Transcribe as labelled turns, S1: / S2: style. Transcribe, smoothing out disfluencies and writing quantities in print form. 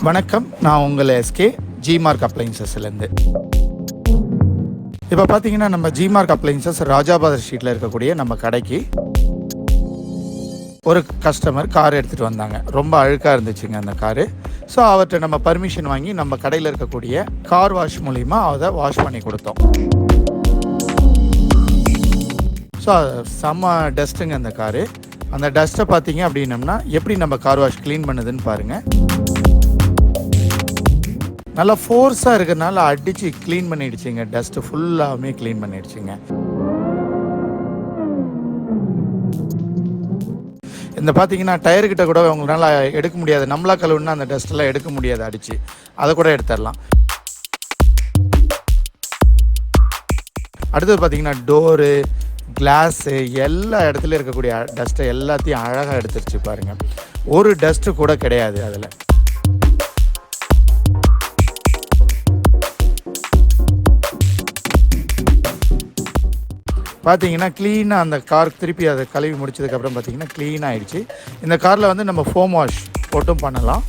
S1: வணக்கம், நான் உங்கள் எஸ்கே ஜிமார்க் அப்ளைன்சஸ்லேருந்து. இப்போ பார்த்தீங்கன்னா நம்ம ஜிமார்க் அப்ளைன்சஸ் ராஜாபாதர் ஸ்ட்ரீட்டில் இருக்கக்கூடிய நம்ம கடைக்கு ஒரு கஸ்டமர் கார் எடுத்துகிட்டு வந்தாங்க. ரொம்ப அழுக்காக இருந்துச்சுங்க அந்த காரு. ஸோ அவர்கிட்ட நம்ம பர்மிஷன் வாங்கி நம்ம கடையில் இருக்கக்கூடிய கார் வாஷ் மூலிமா அதை வாஷ் பண்ணி கொடுத்தோம். ஸோ செம்ம டஸ்ட்டுங்க அந்த காரு. அந்த டஸ்ட்டை பார்த்தீங்க அப்படின்னம்னா எப்படி நம்ம கார் வாஷ் க்ளீன் பண்ணுதுன்னு பாருங்கள். நல்லா ஃபோர்ஸாக இருக்கிறதுனால அடித்து க்ளீன் பண்ணிடுச்சிங்க. டஸ்ட்டு ஃபுல்லாகவுமே க்ளீன் பண்ணிடுச்சிங்க. இந்த பார்த்தீங்கன்னா டயர்கிட்ட கூட உங்களால் எடுக்க முடியாது. நம்மளா கழுவுனா அந்த டஸ்ட்டெல்லாம் எடுக்க முடியாது, அடித்து அதை கூட எடுத்துடலாம். அடுத்தது பார்த்தீங்கன்னா டோரு, கிளாஸு எல்லா இடத்துலையும் இருக்கக்கூடிய டஸ்ட்டை எல்லாத்தையும் அழகாக எடுத்துருச்சு பாருங்கள். ஒரு டஸ்ட்டு கூட கிடையாது அதில். பார்த்தீங்கன்னா க்ளீனாக அந்த கார் திருப்பி அதை கழுவி முடிச்சதுக்கப்புறம் பார்த்தீங்கன்னா க்ளீனாக ஆகிடுச்சு. இந்த காரில் வந்து நம்ம ஃபோம் வாஷ் போட்டும் பண்ணலாம்.